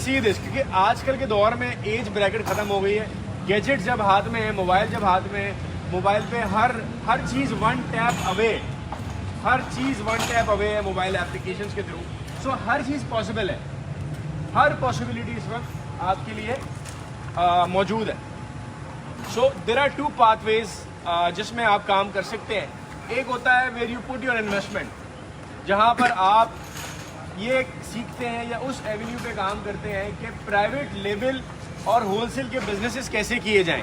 See this, क्योंकि आजकल के दौर में एज ब्रैकेट ख़त्म हो गई है। गैजेट जब हाथ में है, मोबाइल जब हाथ में है, मोबाइल पे हर चीज़ वन टैप अवे, हर चीज़ वन टैप अवे है मोबाइल एप्लीकेशंस के थ्रू। सो हर चीज़ पॉसिबल है, हर पॉसिबिलिटी इस वक्त आपके लिए मौजूद है। So there are two pathways जिसमें आप काम कर सकते हैं। एक होता है where you put your investment, जहाँ पर आप ये सीखते हैं या उस एवेन्यू पे काम करते हैं कि प्राइवेट लेवल और होलसेल के बिजनेसेस कैसे किए जाएं।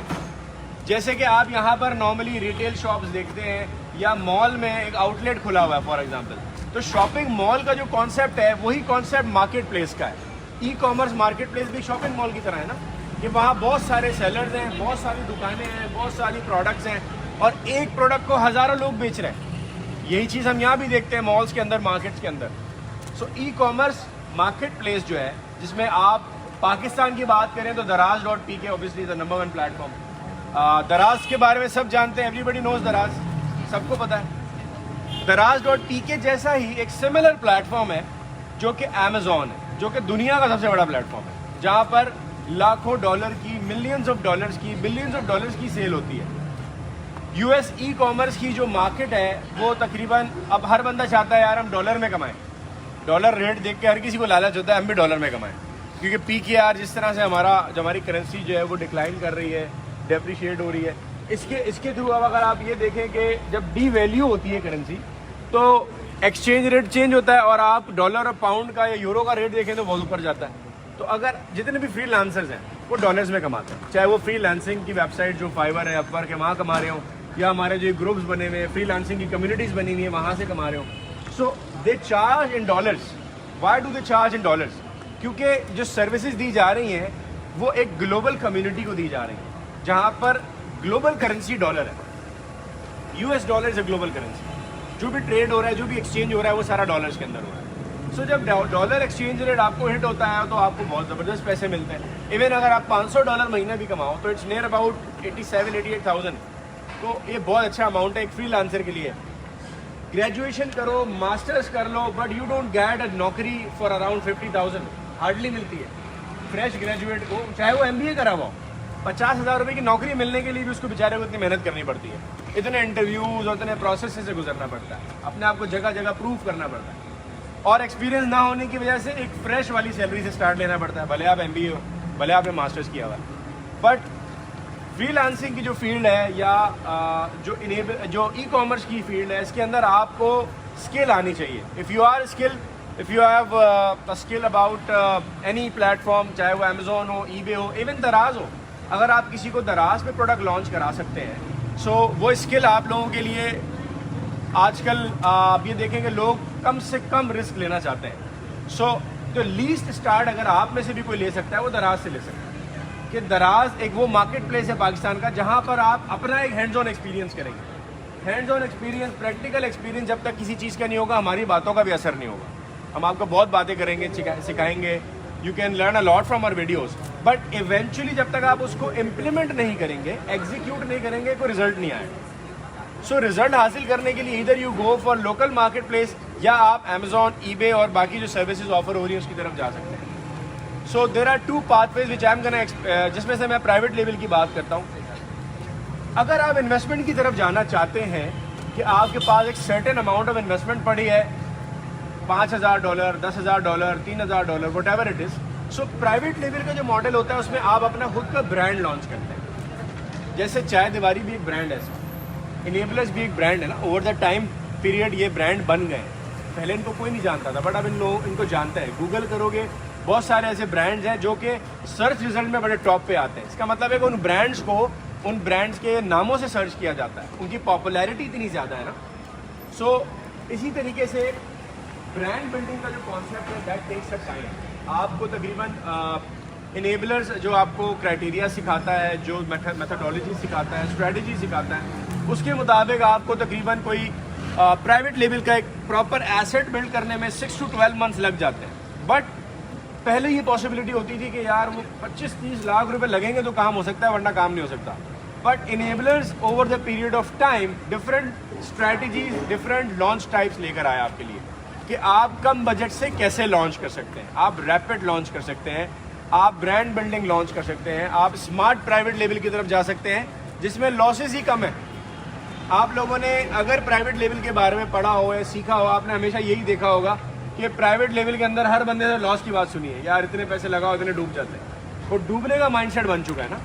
जैसे कि आप यहाँ पर नॉर्मली रिटेल शॉप्स देखते हैं या मॉल में एक आउटलेट खुला हुआ है फॉर एग्जांपल, तो शॉपिंग मॉल का जो कॉन्सेप्ट है वही कॉन्सेप्ट मार्केट प्लेस का है। ई कॉमर्स मार्केट प्लेस भी शॉपिंग मॉल की तरह है ना, कि वहाँ बहुत सारे सेलर्स हैं, बहुत सारी दुकानें हैं, बहुत सारी प्रोडक्ट्स हैं और एक प्रोडक्ट को हज़ारों लोग बेच रहे हैं। यही चीज़ हम यहाँ भी देखते हैं मॉल्स के अंदर, मार्केट्स के अंदर। सो ई कॉमर्स मार्केट प्लेस जो है, जिसमें आप पाकिस्तान की बात करें तो Daraz.pk obviously the number 1 platform. दराज के बारे में सब जानते हैं, एवरीबडी नोज दराज, सबको पता है। Daraz.pk जैसा ही एक सिमिलर प्लेटफॉर्म है जो कि अमेजोन है, जो कि दुनिया का सबसे बड़ा प्लेटफॉर्म है, जहाँ पर लाखों डॉलर की, मिलियंस ऑफ डॉलर्स की, बिलियंस ऑफ डॉलर्स की सेल होती है। यूएस ई कॉमर्स की जो मार्केट है वो तकरीबन, अब हर बंदा चाहता है यार हम डॉलर में कमाएं, डॉलर रेट देख के हर किसी को लालच होता है हम भी डॉलर में कमाएं, क्योंकि PKR जिस तरह से हमारी करेंसी जो है वो डिक्लाइन कर रही है, डेप्रिशिएट हो रही है। इसके थ्रू अब अगर आप ये देखें कि जब डी वैल्यू होती है करेंसी तो एक्सचेंज रेट चेंज होता है और आप डॉलर और पाउंड का या यूरो का रेट देखें तो बहुत ऊपर जाता है। तो अगर जितने भी फ्रीलांसर्स हैं वो डॉलर्स में कमाते हैं, चाहे वो फ्रीलांसिंग की वेबसाइट जो फाइवर है, अपवर्क है, वहाँ कमा रहे हो, या हमारे जो ग्रुप्स बने हुए हैं, फ्रीलांसिंग की कम्युनिटीज़ बनी हुई है, वहाँ से कमा रहे हो। So they charge in dollars. Why do they charge in dollars? क्योंकि जो सर्विसेज दी जा रही हैं वो एक ग्लोबल कम्युनिटी को दी जा रही हैं, जहाँ पर ग्लोबल करेंसी डॉलर है। US dollar is a global currency. जो भी ट्रेड हो रहा है, जो भी एक्सचेंज हो रहा है, वो सारा डॉलर्स के अंदर हो रहा है। सो जब डॉलर एक्सचेंज रेट आपको हिट होता है तो आपको बहुत ज़बरदस्त पैसे मिलते हैं। इवन अगर आप $500 महीना भी कमाओ तो इट्स नियर अबाउट 87-88,000। तो ये बहुत अच्छा अमाउंट है एक फ्रीलांसर के लिए। ग्रेजुएशन करो, मास्टर्स कर लो, but you don't get a नौकरी फॉर अराउंड 50,000, हार्डली मिलती है फ्रेश ग्रेजुएट को, चाहे वो MBA करा हुआ हो। 50,000 रुपये की नौकरी मिलने के लिए भी उसको बेचारे को इतनी मेहनत करनी पड़ती है, इतने इंटरव्यूज़ और इतने प्रोसेस से गुजरना पड़ता है, अपने आप को जगह जगह प्रूव करना पड़ता है, और एक्सपीरियंस ना होने की वजह से एक फ्रेश वाली सैलरी से स्टार्ट लेना पड़ता है, भले आप MBA हो, भले आपने मास्टर्स किया हुआ है। बट फ्रीलांसिंग की जो फील्ड है या जो ई कॉमर्स की फील्ड है, इसके अंदर आपको स्किल आनी चाहिए। If you have a skill about any platform, चाहे वो अमेजोन हो, eBay हो, इवन दराज हो, अगर आप किसी को दराज पे प्रोडक्ट लॉन्च करा सकते हैं, सो वो स्किल आप लोगों के लिए आजकल आप ये देखेंगे लोग कम से कम रिस्क लेना चाहते हैं। सो जो लीस्ट स्टार्ट अगर आप में से भी कोई ले सकता है वो दराज से ले सकता है, कि दराज एक वो मार्केट प्लेस है पाकिस्तान का जहाँ पर आप अपना एक हैंड्स ऑन एक्सपीरियंस करेंगे। Hands on experience, practical experience जब तक किसी चीज़ का नहीं होगा, हमारी बातों का भी असर नहीं होगा। हम आपको बहुत बातें करेंगे, सिखाएंगे, you can learn a lot from our videos, but eventually जब तक आप उसको इम्प्लीमेंट नहीं करेंगे, एग्जीक्यूट नहीं करेंगे, कोई रिजल्ट नहीं आएगा। सो रिजल्ट हासिल करने के लिए इधर you go for local market place, या आप अमेजोन, eBay और बाकी जो सर्विसेज ऑफर हो रही है उसकी तरफ जा सकते हैं। So there are two pathways which I am gonna, जिसमें से मैं प्राइवेट लेवल की बात करता हूँ। अगर आप इन्वेस्टमेंट की तरफ जाना चाहते हैं कि आपके पास एक सर्टेन अमाउंट ऑफ इन्वेस्टमेंट पड़ी है, $5,000, $10,000, $3,000, what ever it is, so private level का जो मॉडल होता है उसमें आप अपना खुद का ब्रांड लॉन्च करते हैं। जैसे चाय दीवारी भी एक ब्रांड है, इनेबलर्स भी एक ब्रांड है ना। ओवर द टाइम पीरियड ये ब्रांड बन गए। पहले इनको कोई नहीं जानता था, बट अब इनको जानता है। गूगल करोगे, बहुत सारे ऐसे ब्रांड्स हैं जो कि सर्च रिजल्ट में बड़े टॉप पे आते हैं। इसका मतलब है कि उन ब्रांड्स को उन ब्रांड्स के नामों से सर्च किया जाता है, उनकी पॉपुलैरिटी इतनी ज़्यादा है ना। सो इसी तरीके से ब्रांड बिल्डिंग का जो कॉन्सेप्ट है दैट टेक्स अ टाइम। आपको तकरीबन इनेबलर्स जो आपको क्राइटेरिया सिखाता है, जो मेथडोलॉजी सिखाता है, स्ट्रेटजी सिखाता है, उसके मुताबिक आपको तकरीबन कोई प्राइवेट लेवल का एक प्रॉपर एसेट बिल्ड करने में 6 to 12 मंथ्स लग जाते हैं। बट पहले ये पॉसिबिलिटी होती थी कि यार वो 25-30 लाख रुपए लगेंगे तो काम हो सकता है, वरना काम नहीं हो सकता। But enablers over the period of time different strategies, different launch types लेकर आया आपके लिए कि आप कम बजट से कैसे लॉन्च कर सकते हैं। आप रैपिड लॉन्च कर सकते हैं, आप ब्रांड बिल्डिंग लॉन्च कर सकते हैं, आप स्मार्ट प्राइवेट लेवल की तरफ जा सकते हैं जिसमें लॉसेस ही कम है। आप लोगों ने अगर प्राइवेट लेवल के बारे में पढ़ा हो या सीखा हो, आपने हमेशा यही देखा होगा कि प्राइवेट लेवल के अंदर हर बंदे से लॉस की बात सुनी है, यार इतने पैसे लगाओ इतने डूब जाते हैं। वो डूबने का माइंडसेट बन चुका है ना।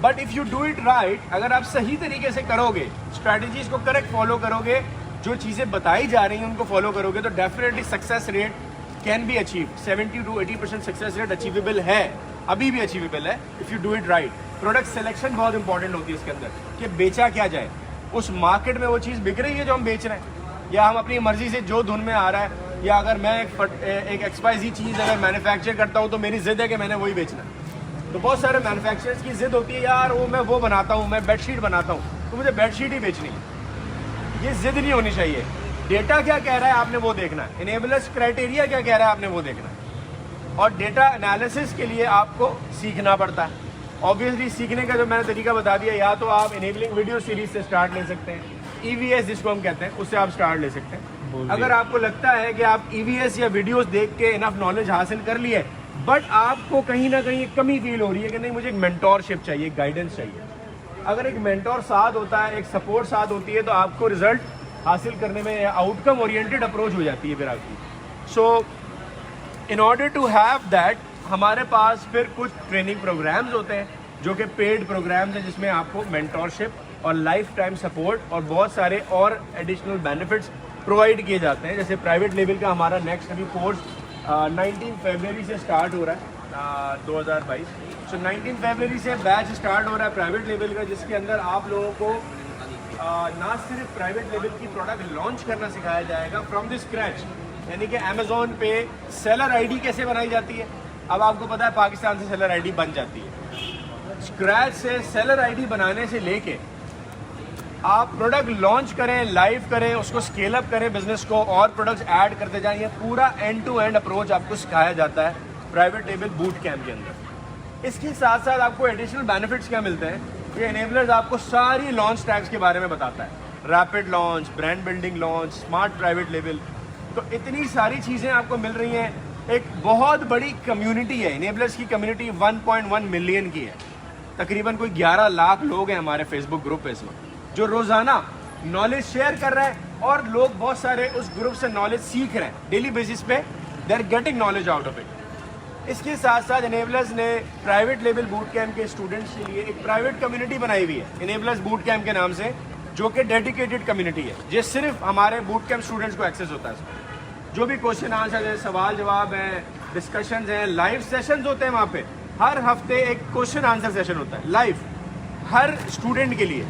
But if you do it right, अगर आप सही तरीके से करोगे, स्ट्रैटेजीज को करेक्ट फॉलो करोगे, जो चीज़ें बताई जा रही हैं उनको फॉलो करोगे, तो definitely success rate can be achieve. 70 to 80% success rate achievable है, अभी भी अचीवेबल है if you do it right. Product selection बहुत इंपॉर्टेंट होती है इसके अंदर कि बेचा क्या जाए, उस मार्केट में वो चीज़ बिक रही है जो हम बेच रहे हैं, या हम अपनी मर्जी से जो धुन में आ रहा है, या अगर मैं एक XYZ चीज़ अगर मैन्युफैक्चर करता हूँ तो मेरी जिद है कि मैंने वही बेचना है। तो बहुत सारे मैन्युफैक्चरर्स की जिद होती है, यार मैं वो बनाता हूँ, मैं बेडशीट बनाता हूँ तो मुझे बेडशीट ही बेचनी है। ये जिद नहीं होनी चाहिए। डेटा क्या कह रहा है आपने वो देखना है, इनेबलर्स क्राइटेरिया क्या कह रहा है आपने वो देखना है, और डेटा एनालिसिस के लिए आपको सीखना पड़ता है। ऑब्वियसली सीखने का जो मैंने तरीका बता दिया, या तो आप इनेबलिंग वीडियो सीरीज से स्टार्ट ले सकते हैं, EVS जिसको हम कहते हैं उससे आप स्टार्ट ले सकते हैं। अगर आपको लगता है कि आप EVS या वीडियोस देख के इनफ नॉलेज हासिल कर लिए, बट आपको कहीं ना कहीं एक कमी फील हो रही है कि नहीं मुझे एक मेंटोरशिप चाहिए, गाइडेंस चाहिए, अगर एक मेंटोर साथ होता है, एक सपोर्ट साथ होती है, तो आपको रिजल्ट हासिल करने में आउटकम ओरिएंटेड अप्रोच हो जाती है फिर आपकी। So in order to have that, हमारे पास फिर कुछ ट्रेनिंग प्रोग्राम्स होते हैं जो कि पेड प्रोग्राम्स हैं, जिसमें आपको मेंटोरशिप और लाइफ टाइम सपोर्ट और बहुत सारे और एडिशनल बेनिफिट्स प्रोवाइड किए जाते हैं। जैसे प्राइवेट लेवल का हमारा नेक्स्ट अभी कोर्स 19 फरवरी से स्टार्ट हो रहा है 2022। सो 19 फरवरी से बैच स्टार्ट हो रहा है प्राइवेट लेवल का, जिसके अंदर आप लोगों को ना सिर्फ प्राइवेट लेवल की प्रोडक्ट लॉन्च करना सिखाया जाएगा फ्रॉम द स्क्रैच, यानी कि अमेजोन पे सेलर आईडी कैसे बनाई जाती है। अब आपको पता है पाकिस्तान से सेलर आईडी बन जाती है। स्क्रैच से सेलर आईडी बनाने से लेके आप प्रोडक्ट लॉन्च करें, लाइव करें, उसको स्केल अप करें बिजनेस को, और प्रोडक्ट्स ऐड करते जाएं, ये पूरा एंड टू एंड अप्रोच आपको सिखाया जाता है प्राइवेट लेवल बूट कैंप के अंदर। इसके साथ साथ आपको एडिशनल बेनिफिट्स क्या मिलते हैं, ये इनेबलर्स आपको सारी लॉन्च टैग्स के बारे में बताता है, rapid launch, brand building launch, smart private level. तो इतनी सारी चीज़ें आपको मिल रही हैं। एक बहुत बड़ी कम्युनिटी है, इनेबलर्स की कम्युनिटी 1.1 मिलियन की है, तकरीबन कोई 11 लाख लोग हैं हमारे फेसबुक ग्रुप पे इसमें, जो रोज़ाना नॉलेज शेयर कर रहा है, और लोग बहुत सारे उस ग्रुप से नॉलेज सीख रहे हैं डेली बेसिस पे, they are getting knowledge out of it. इसके साथ साथ इनेबलर्स ने प्राइवेट लेवल बूट कैंप के स्टूडेंट्स के लिए एक प्राइवेट कम्युनिटी बनाई हुई है इनेबलर्स बूट कैंप के नाम से, जो कि डेडिकेटेड कम्युनिटी है, ये सिर्फ हमारे बूट कैंप स्टूडेंट्स को एक्सेस होता है। जो भी क्वेश्चन आंसर है, सवाल जवाब है, डिस्कशंस हैं, लाइव सेशंस होते हैं वहाँ पे। हर हफ्ते एक क्वेश्चन आंसर सेशन होता है लाइव हर स्टूडेंट के लिए।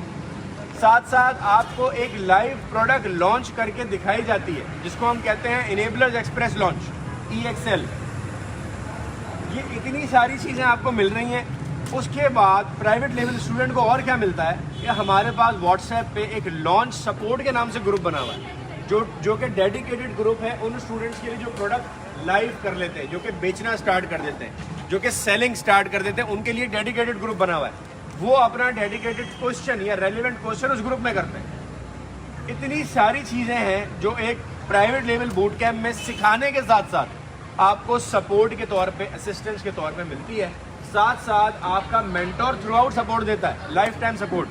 साथ साथ आपको एक लाइव प्रोडक्ट लॉन्च करके दिखाई जाती है, जिसको हम कहते हैं इनेबलर्स एक्सप्रेस लॉन्च, EXL। ये इतनी सारी चीज़ें आपको मिल रही हैं। उसके बाद प्राइवेट लेवल स्टूडेंट को और क्या मिलता है कि हमारे पास व्हाट्सएप पे एक लॉन्च सपोर्ट के नाम से ग्रुप बना हुआ है, जो कि डेडिकेटेड ग्रुप है उन स्टूडेंट्स के लिए जो प्रोडक्ट लाइव कर लेते हैं, जो कि बेचना स्टार्ट कर देते हैं, जो कि सेलिंग स्टार्ट कर देते हैं, उनके लिए डेडिकेटेड ग्रुप बना हुआ है। वो अपना डेडिकेटेड क्वेश्चन या रेलिवेंट क्वेश्चन उस ग्रुप में करते हैं। इतनी सारी चीज़ें हैं जो एक प्राइवेट लेवल बूट कैंप में सिखाने के साथ साथ आपको सपोर्ट के तौर पे, असिस्टेंस के तौर पे मिलती है। साथ साथ आपका मेंटोर थ्रू आउट सपोर्ट देता है, लाइफ टाइम सपोर्ट,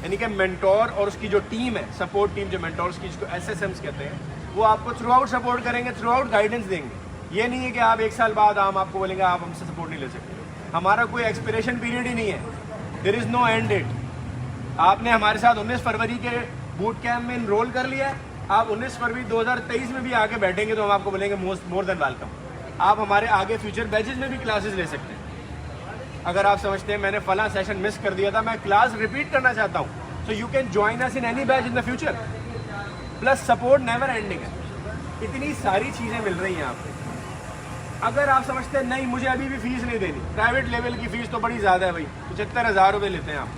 यानी कि मेंटोर और उसकी जो टीम है, सपोर्ट टीम जो मेंटोर्स की, जिसको SSMs कहते हैं, वो आपको थ्रू आउट सपोर्ट करेंगे, थ्रू आउट गाइडेंस देंगे। ये नहीं है कि आप 1 साल बाद हम आपको बोलेंगे आप हमसे सपोर्ट नहीं ले सकते। हमारा कोई एक्सपिरेशन पीरियड ही नहीं है, there is no end date. आपने हमारे साथ 19 फरवरी के बूट कैंप में इनरोल कर लिया है, आप 19 फरवरी 2023 में भी आके बैठेंगे तो हम आपको बोलेंगे मोर देन वेलकम। आप हमारे आगे फ्यूचर बैचेज में भी क्लासेस ले सकते हैं। अगर आप समझते हैं मैंने फला सेशन मिस कर दिया था, मैं क्लास रिपीट करना चाहता हूँ, so you can join us in any batch in the future। Plus support never ending है। इतनी सारी चीज़ें मिल रही हैं आपको। अगर आप समझते हैं नहीं मुझे अभी भी फीस नहीं देनी, प्राइवेट लेवल की फ़ीस तो बड़ी ज़्यादा है भाई, 75,000 रुपये लेते हैं आप।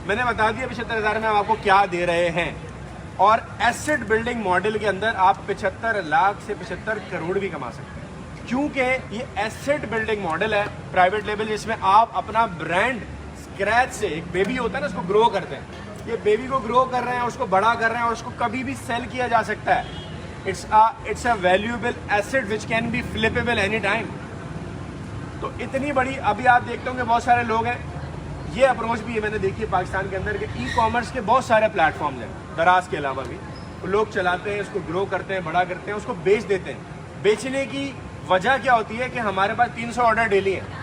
मैंने बता दिया 75,000 में हम आपको क्या दे रहे हैं, और एसेट बिल्डिंग मॉडल के अंदर आप 75 लाख से 75 करोड़ भी कमा सकते हैं, क्योंकि ये एसेट बिल्डिंग मॉडल है प्राइवेट लेवल, जिसमें आप अपना ब्रांड स्क्रैच से, एक बेबी होता है ना, उसको ग्रो करते हैं, ये बेबी को ग्रो कर रहे हैं, उसको बड़ा कर रहे हैं, और उसको कभी भी सेल किया जा सकता है। It's a valuable asset which can be flippable any time. तो इतनी बड़ी, अभी आप देखते होंगे बहुत सारे लोग हैं, ये अप्रोच भी है मैंने देखी है पाकिस्तान के अंदर के ई कॉमर्स के बहुत सारे प्लेटफॉर्म्स हैं दराज के अलावा भी, वो लोग चलाते हैं, उसको ग्रो करते हैं, बड़ा करते हैं, उसको बेच देते हैं। बेचने की वजह क्या होती है कि हमारे पास 300 ऑर्डर डेली हैं,